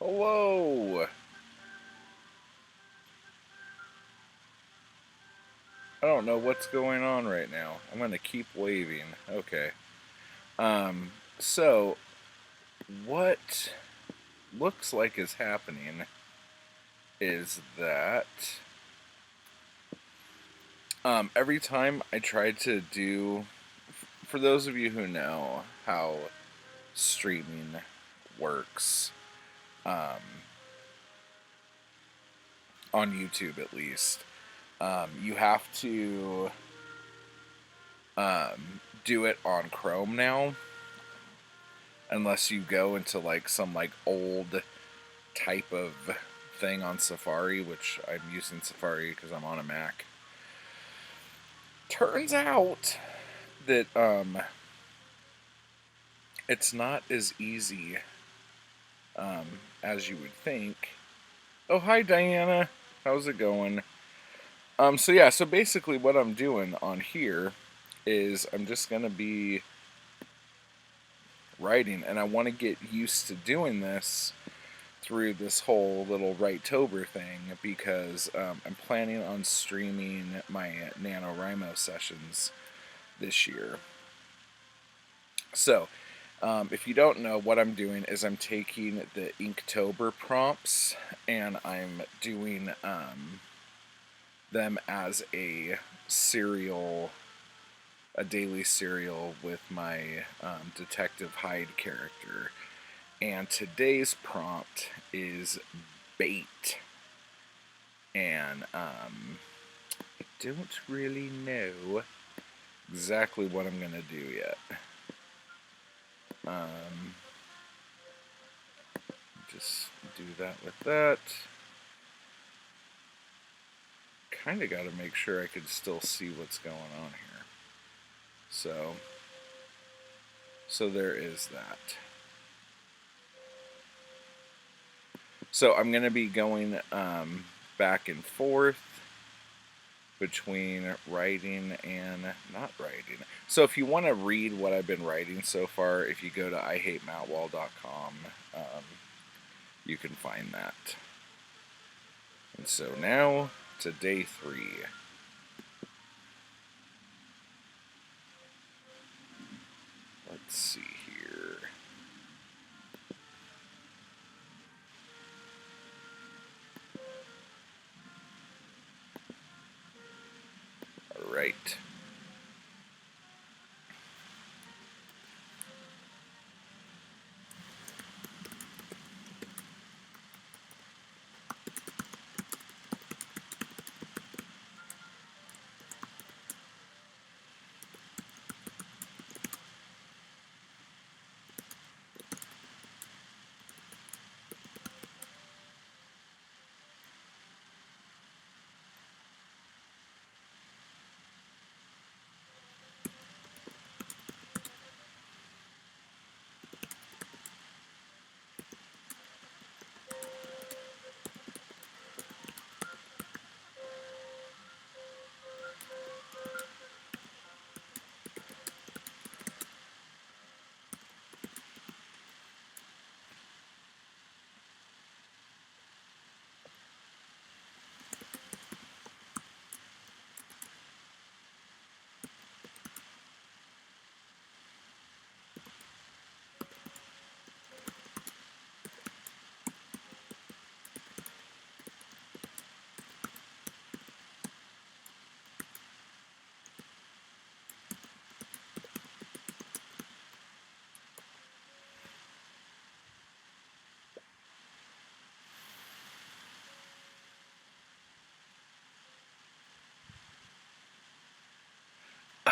Hello! I don't know what's going on right now. I'm gonna keep waving. Okay. Um, so, what looks like is happening is that every time I try to do, for those of you who know how streaming works, um, on YouTube at least, you have to do it on Chrome now, unless you go into like some like old type of thing on Safari, which I'm using Safari because I'm on a Mac. Turns out that it's not as easy as you would think. Oh, hi Diana, how's it going? So yeah, so basically what I'm doing on here is I'm just gonna be writing, and I want to get used to doing this through this whole little Writetober thing because I'm planning on streaming my NaNoWriMo sessions this year. So, if you don't know, what I'm doing is I'm taking the Inktober prompts and I'm doing them as a serial, a daily serial with my Detective Hyde character. And today's prompt is bait. And I don't really know exactly what I'm going to do yet. Just do that with that. Kind of got to make sure I could still see what's going on here. So there is that. So I'm going to be going back and forth between writing and not writing. So if you want to read what I've been writing so far, if you go to ihatemattwall.com, you can find that. And so now to day 3. Let's see here. All right.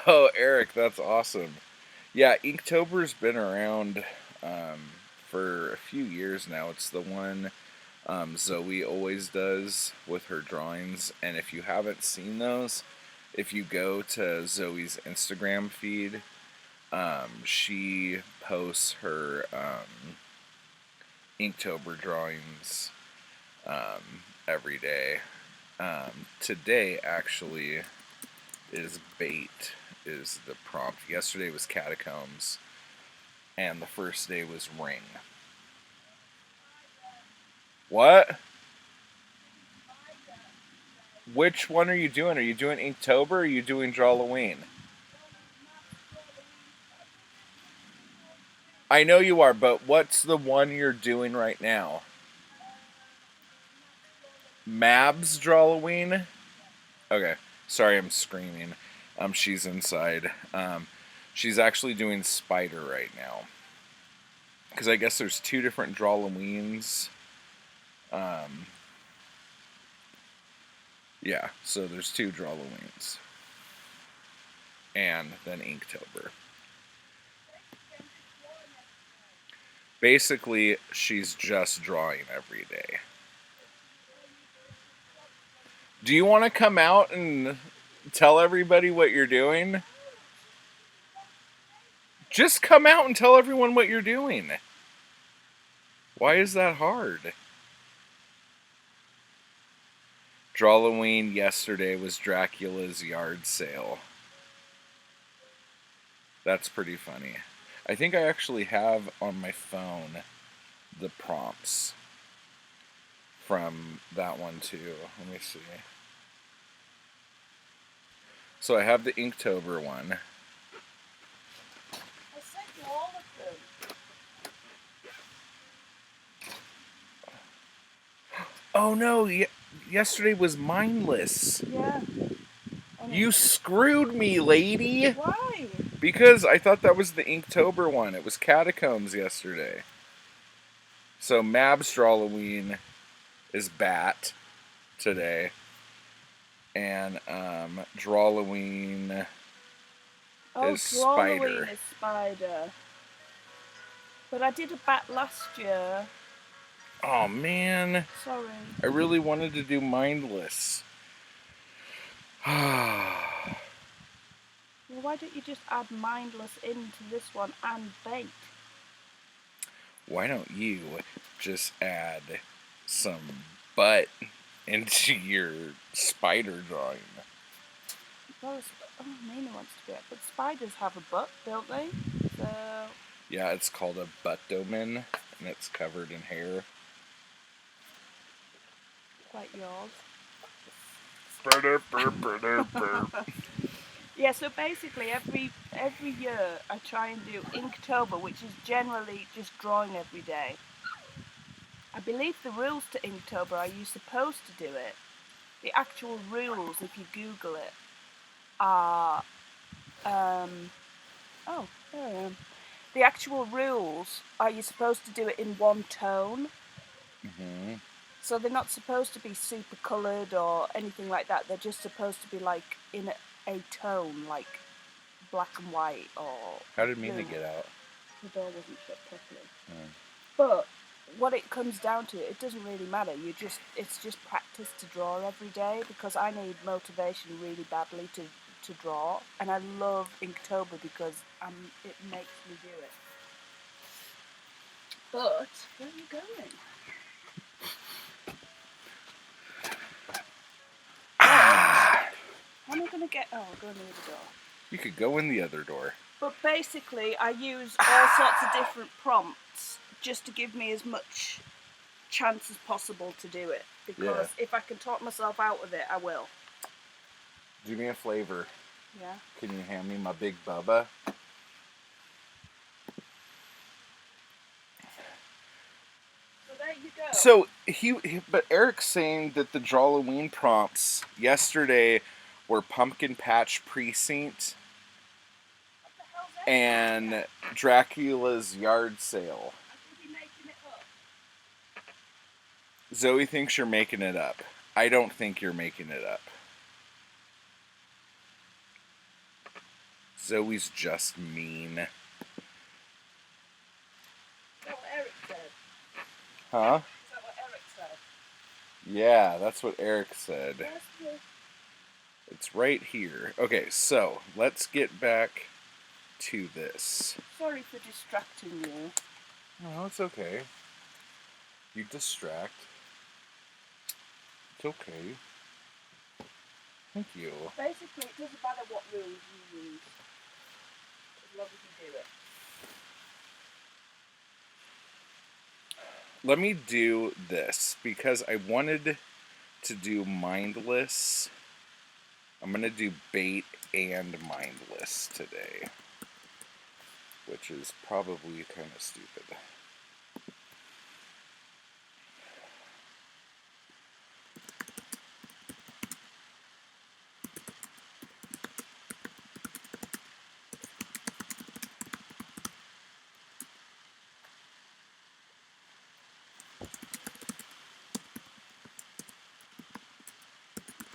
Oh, Eric, that's awesome. Yeah, Inktober's been around um, for a few years now. It's the one Zoe always does with her drawings. And if you haven't seen those, if you go to Zoe's Instagram feed, she posts her Inktober drawings every day. Today, actually, is bait, is the prompt. Yesterday was catacombs, and the first day was ring. What? Which one are you doing? Are you doing Inktober or are you doing Drawloween? I know you are, but what's the one you're doing right now? Mab's Drawloween? Okay. Sorry, I'm screaming. She's inside. She's actually doing Spider right now. Because I guess there's two different Drawloweens. Yeah, so there's two Drawloweens. And then Inktober. Basically, she's just drawing every day. Do you want to come out and tell everybody what you're doing? Just come out and tell everyone what you're doing. Why is that hard? Drawloween yesterday was Dracula's yard sale. That's pretty funny. I think I actually have on my phone the prompts from that one too. Let me see. So I have the Inktober one. I sent you all of them. Oh no, yesterday was mindless. Yeah. You screwed me, lady. Why? Because I thought that was the Inktober one. It was Catacombs yesterday. So Mab's Drawloween is Bat today. And Drawloween is Spider. Drawloween is Spider. But I did a bat last year. Oh man. Sorry. I really wanted to do Mindless. Well, why don't you just add Mindless into this one and Bait? Why don't you just add some butt into your spider drawing? Well, Nina wants to be it, but spiders have a butt, don't they? So... Yeah, it's called a buttomen, and it's covered in hair. Like yours. Burr. Yeah, so basically every year I try and do Inktober, which is generally just drawing every day. I believe the rules to Inktober are you're supposed to do it. The actual rules, if you Google it, are oh, there I am. The actual rules are you're supposed to do it in one tone. Mm-hmm. So they're not supposed to be super coloured or anything like that. They're just supposed to be like in a tone, like black and white or... How did Mina get out? The door wasn't shut properly. Mm. But what it comes down to, it doesn't really matter. It's just practice to draw every day, because I need motivation really badly to draw, and I love Inktober because it makes me do it. But where are you going? How am I going to get... Oh, I'll go in the other door. You could go in the other door. But basically, I use all sorts of different prompts just to give me as much chance as possible to do it. Because if I can talk myself out of it, I will. Do me a favor. Yeah? Can you hand me my big Bubba? So there you go. So but Eric's saying that the Drawloween prompts yesterday were Pumpkin Patch Precinct and Dracula's Yard Sale. I could be making it up. Zoe thinks you're making it up. I don't think you're making it up. Zoe's just mean. That's what Eric said. Huh? Is that what Eric said? Yeah, that's what Eric said. Where's the... It's right here. Okay, so let's get back to this. Sorry for distracting you. No, it's okay. You distract. It's okay. Thank you. Basically, it doesn't matter what rules you use, as long as you do it. let me do this because I wanted to do mindless. I'm gonna do bait and mindless today, which is probably kind of stupid.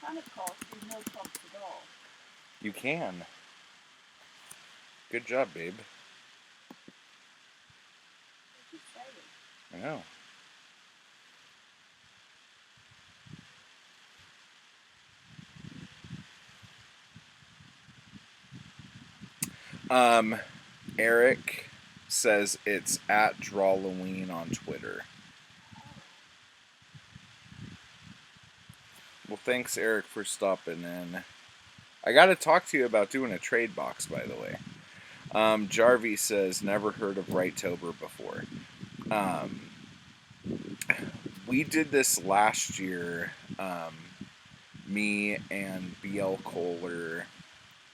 Can of course do no prompts at all. You can. Good job, babe. What are you saying? I know. Eric says it's at Drawloween on Twitter. Well, thanks, Eric, for stopping in. I got to talk to you about doing a trade box, by the way. Jarvie says, never heard of Righttober before. We did this last year, me and BL Kohler,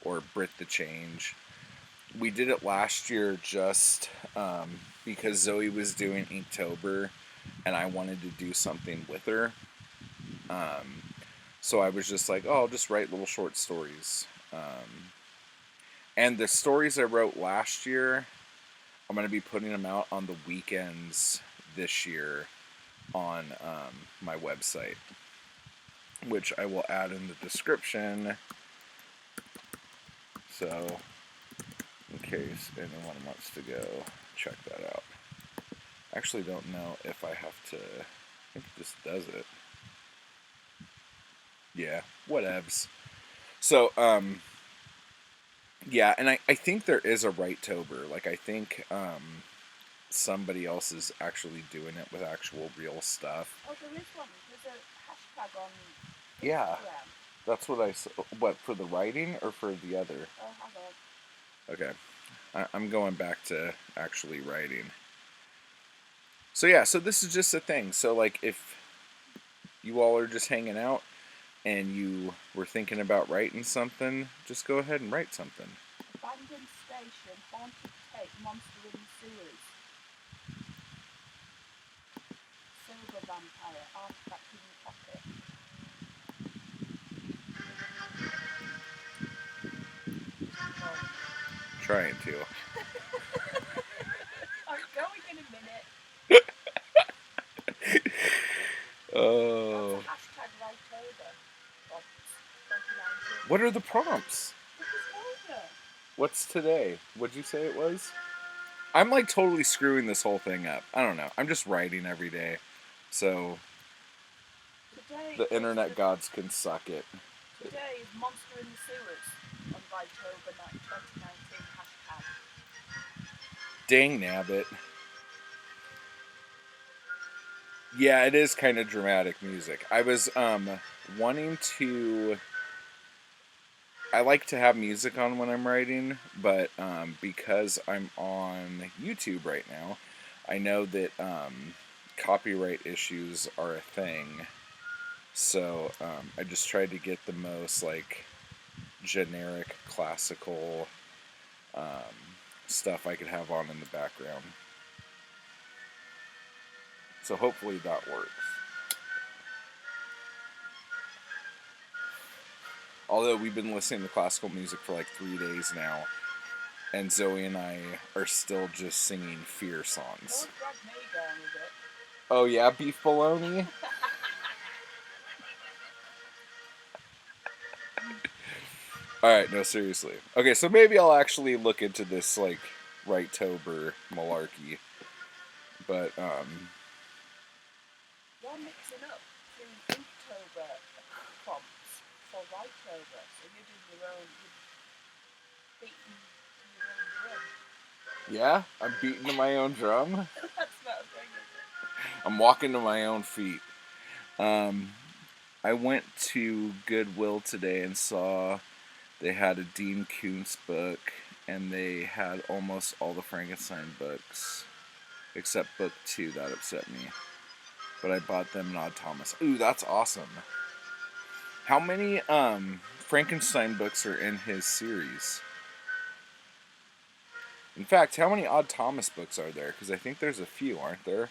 or Brit the Change. We did it last year just because Zoe was doing Inktober and I wanted to do something with her. So I was just like, oh, I'll just write little short stories. And the stories I wrote last year, I'm going to be putting them out on the weekends this year on my website, which I will add in the description. So, in case anyone wants to go check that out. I actually don't know if I have to. I think it just does it. Yeah, whatevs. So, yeah, and I think there is a Righttober. Like, I think somebody else is actually doing it with actual real stuff. Oh, there is one. There's a hashtag on Instagram. Yeah, that's what I saw. What, for the writing or for the other? Oh, hang on. Okay, I'm going back to actually writing. So yeah, so this is just a thing. So like, if you all are just hanging out and you were thinking about writing something, just go ahead and write something. Abandoned station, haunted tape, monster in the sewers. Silver vampire, artifact in your pocket. Trying to. I'm going in a minute. Oh. That's a hashtag Righttober. Of 2019. What are the prompts? It's over. What's today? What'd you say it was? I'm like totally screwing this whole thing up. I don't know. I'm just writing every day. So Today the internet gods can suck it. Today is Monster in the Sewers on Righttober 2019 hashtag. Dang nabbit. Yeah, it is kind of dramatic music. I was wanting to. I like to have music on when I'm writing, but because I'm on YouTube right now, I know that copyright issues are a thing. So I just tried to get the most like generic classical stuff I could have on in the background. So hopefully that works. Although we've been listening to classical music for like 3 days now, and Zoe and I are still just singing Fear songs. Don't drag me down with it. Oh yeah, beef bologna? Alright, no, seriously. Okay, so maybe I'll actually look into this, like, Righttober malarkey. But, You're mixing up doing Inktober prompts for Righttober, so you're doing your own, you're beating to your own drum. yeah, I'm beating to my own drum. That's not a thing, is it? I'm walking to my own feet. I went to Goodwill today and saw they had a Dean Koontz book, and they had almost all the Frankenstein books. except book 2. That upset me. But I bought them an Odd Thomas. Ooh, that's awesome. How many Frankenstein books are in his series? In fact, how many Odd Thomas books are there? Because I think there's a few, aren't there?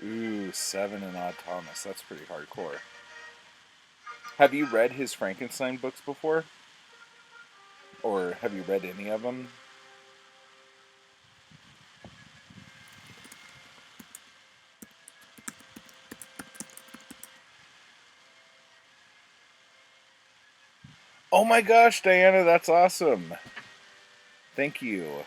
Ooh, 7 in Odd Thomas. That's pretty hardcore. Have you read his Frankenstein books before? Or have you read any of them? Oh my gosh, Diana, that's awesome. Thank you.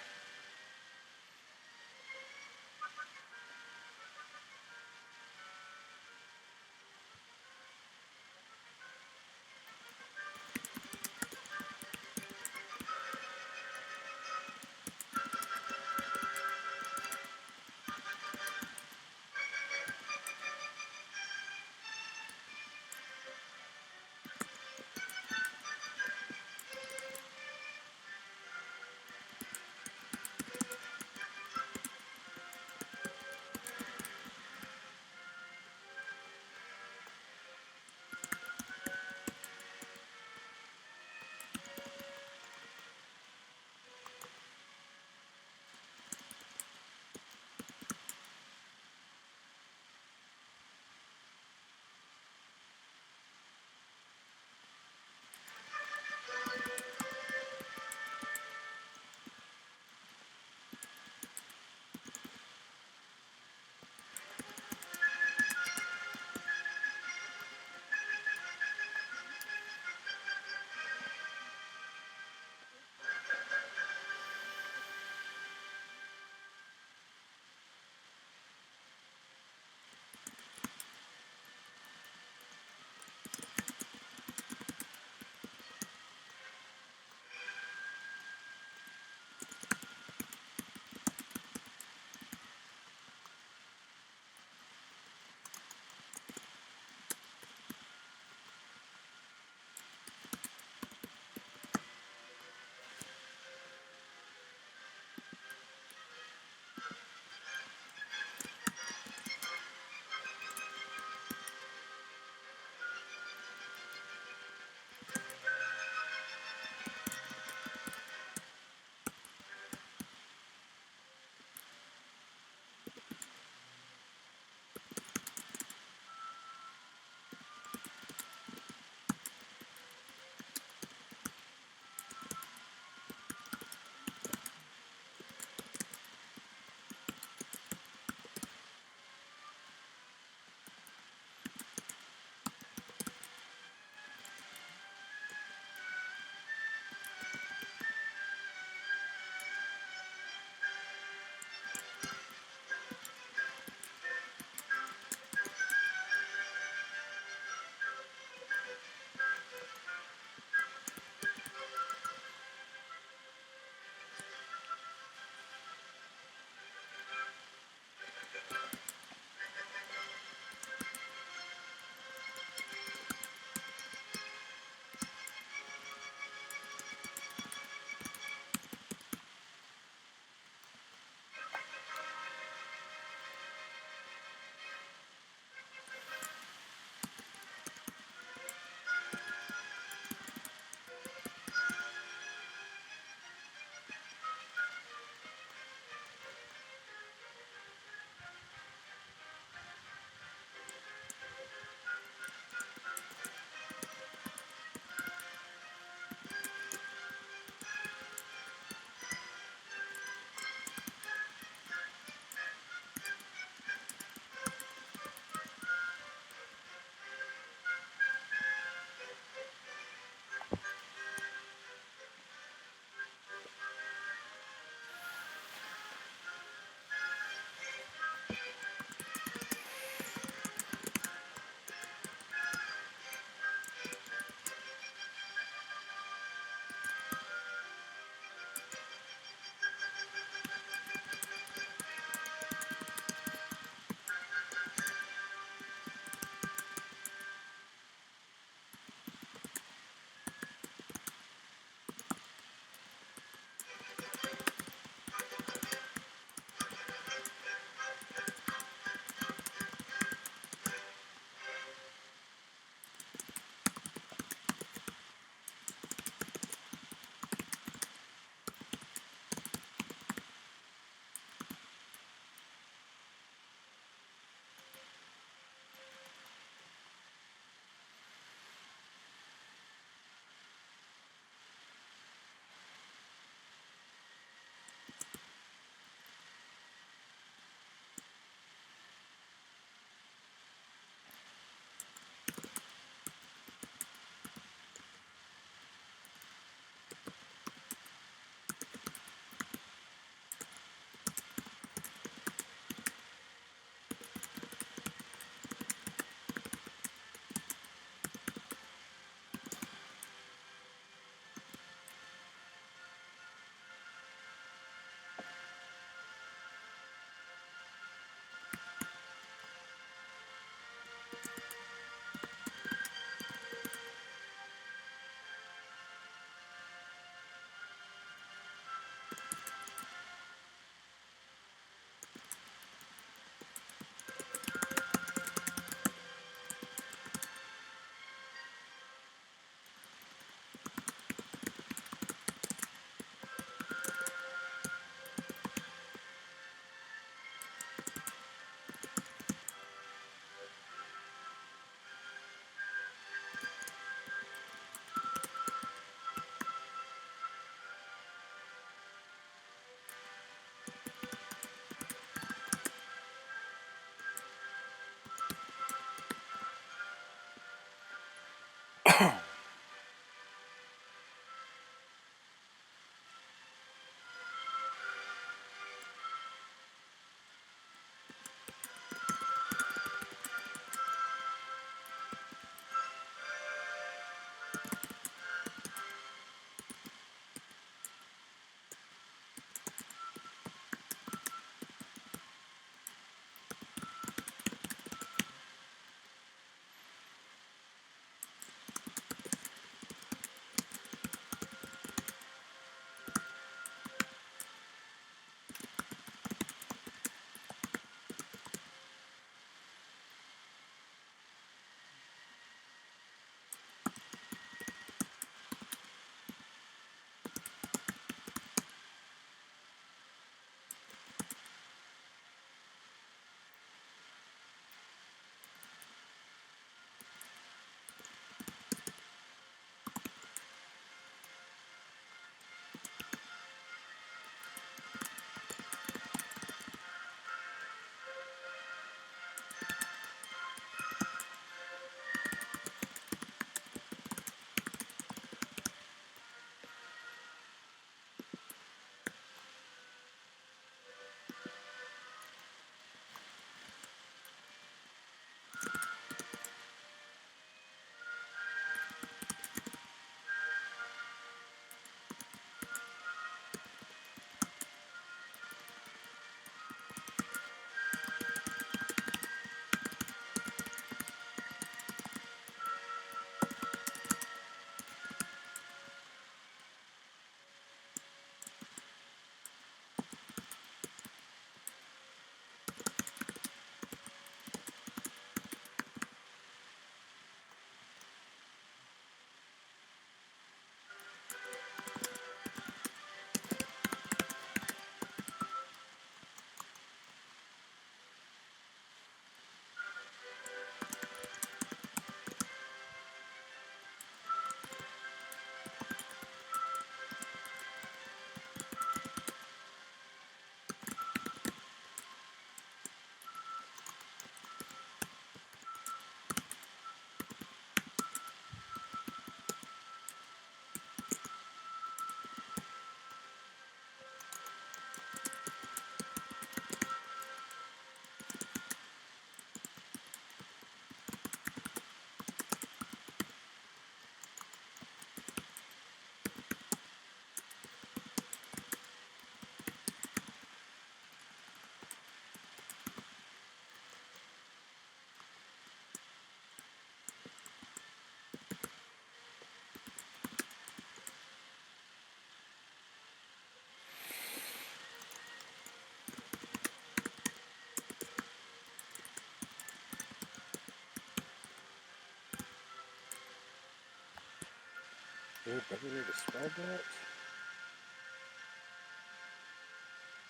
there a better way to spell that?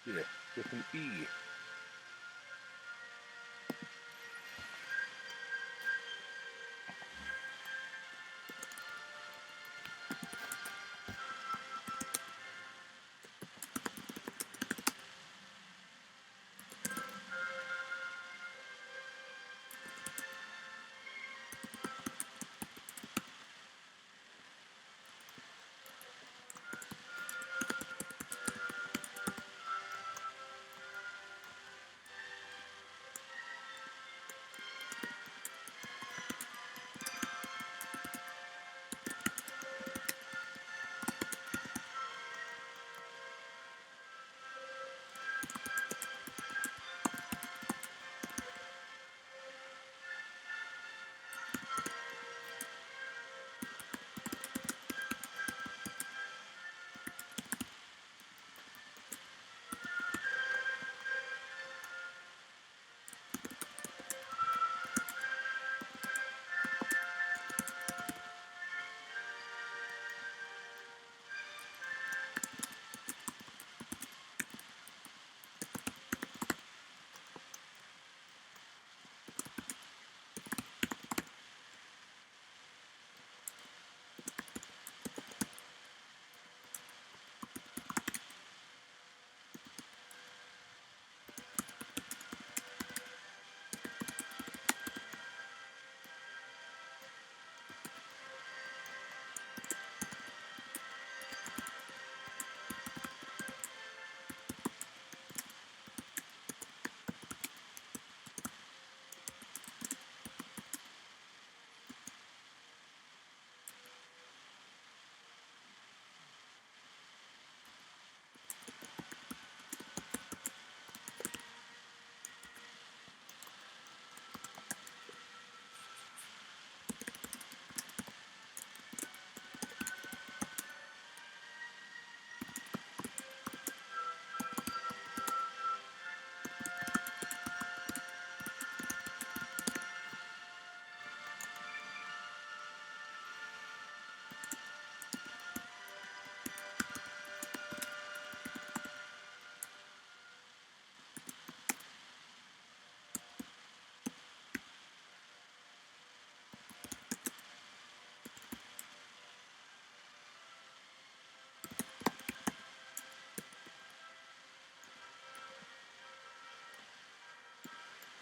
Yeah, with an E.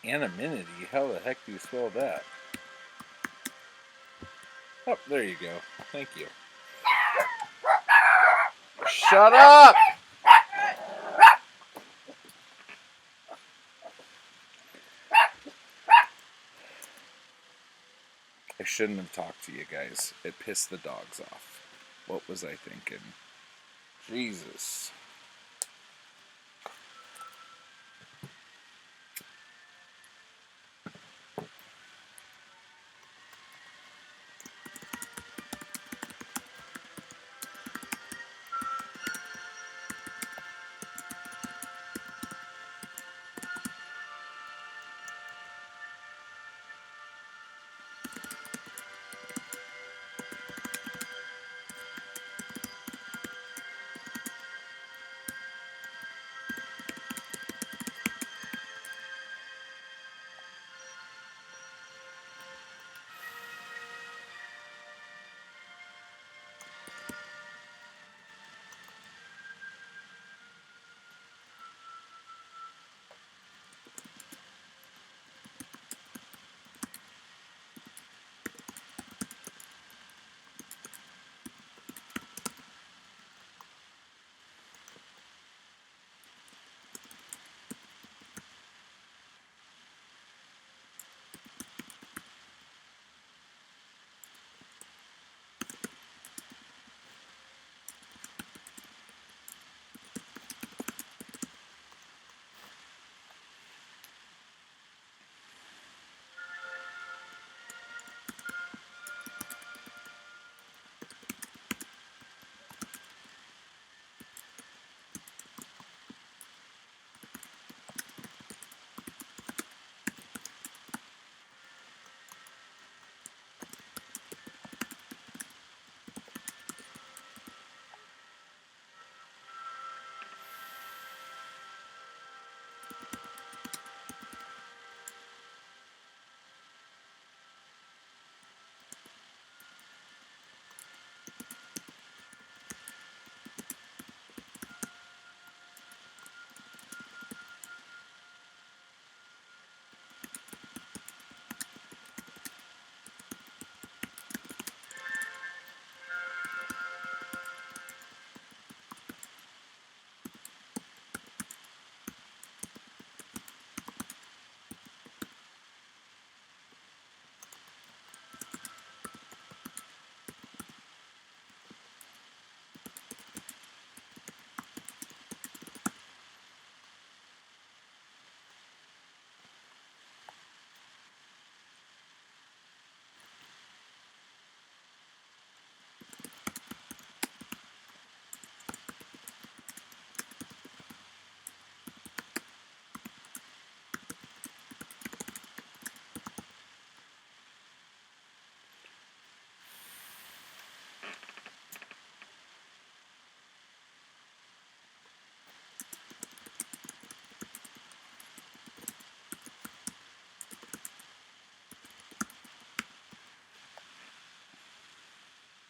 Anonymity? How the heck do you spell that? Oh, there you go. Thank you. Shut up! I shouldn't have talked to you guys. It pissed the dogs off. What was I thinking? Jesus.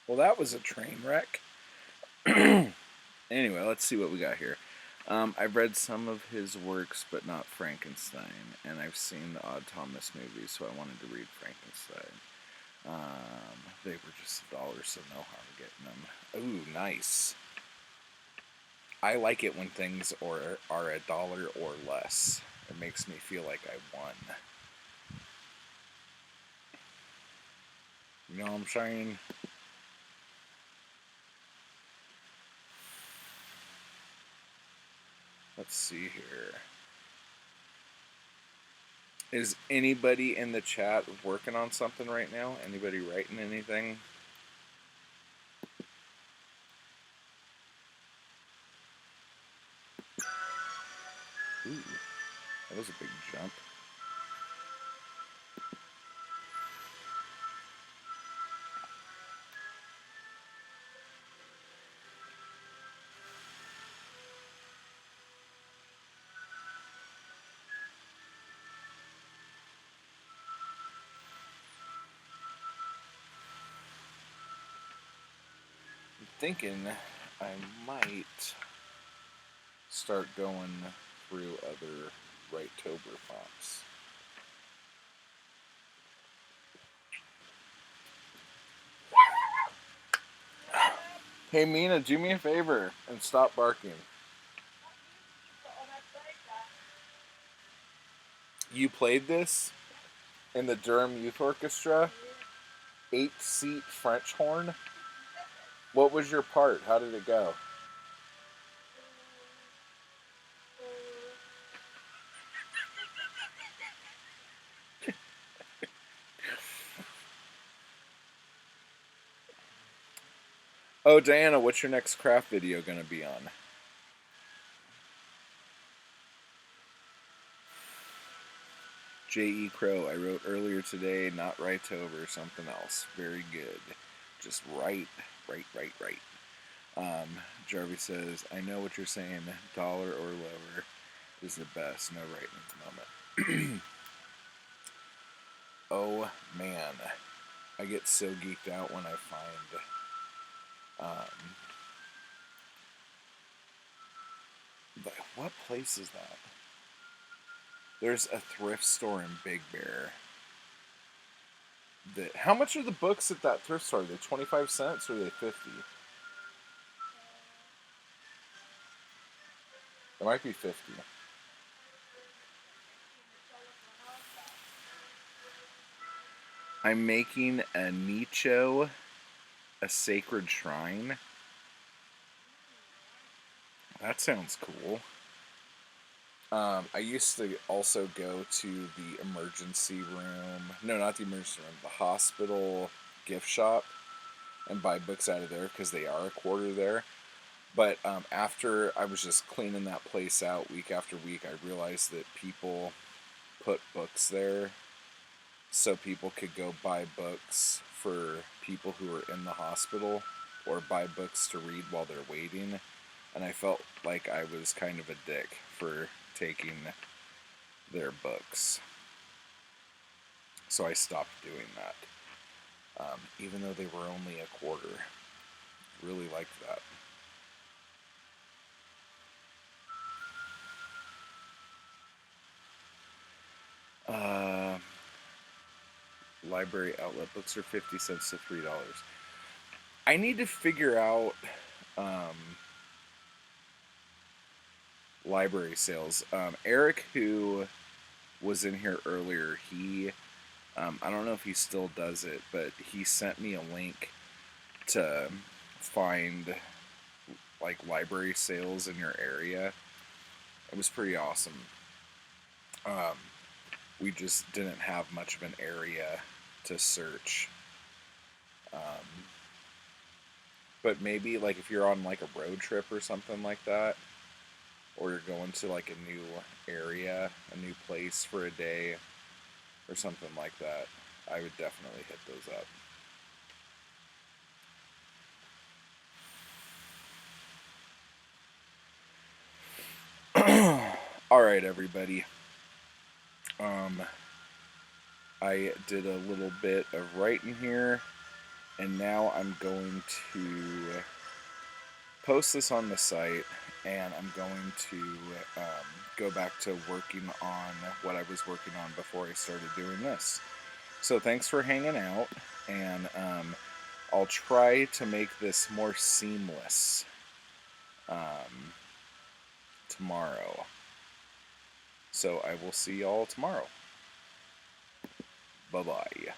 Well, that was a train wreck. Anyway, let's see what we got here. I've read some of his works, but not Frankenstein, and I've seen the Odd Thomas movies, so I wanted to read Frankenstein. They were just $1, so no harm getting them. Ooh, nice. I like it when things are $1 or less. It makes me feel like I won. You know what I'm saying? Let's see here. Is anybody in the chat working on something right now? Anybody writing anything? Ooh, that was a big jump. I'm thinking I might start going through other Write-tober prompts. Hey Mina, do me a favor and stop barking. You played this in the Durham Youth Orchestra? 8-seat French horn? What was your part? How did it go? Oh, Diana, what's your next craft video going to be on? J.E. Crow, I wrote earlier today, not Write-tober, something else. Very good. Just write. Jarvie says, I know what you're saying. Dollar or lower is the best. No writing at the moment. Oh, man. I get so geeked out when I find... what place is that? There's a thrift store in Big Bear. How much are the books at that thrift store? Are they 25 cents or are they 50? It might be 50. I'm making a nicho, a sacred shrine. That sounds cool. I used to also go to the emergency room. No, not the emergency room. The hospital gift shop and buy books out of there because they are a quarter there. But after I was just cleaning that place out week after week, I realized that people put books there so people could go buy books for people who are in the hospital or buy books to read while they're waiting. And I felt like I was kind of a dick for taking their books. So I stopped doing that. Even though they were only a quarter. Really liked that. Library outlet books are 50 cents to $3. I need to figure out library sales. Eric, who was in here earlier, he I don't know if he still does it, but he sent me a link to find like library sales in your area. It was pretty awesome. We just didn't have much of an area to search. But maybe like if you're on like a road trip or something like that, or you're going to like a new area, a new place for a day or something like that, I would definitely hit those up. All right, everybody. I did a little bit of writing here. And now I'm going to post this on the site, and I'm going to go back to working on what I was working on before I started doing this. So thanks for hanging out, and I'll try to make this more seamless tomorrow. So I will see y'all tomorrow. Bye-bye.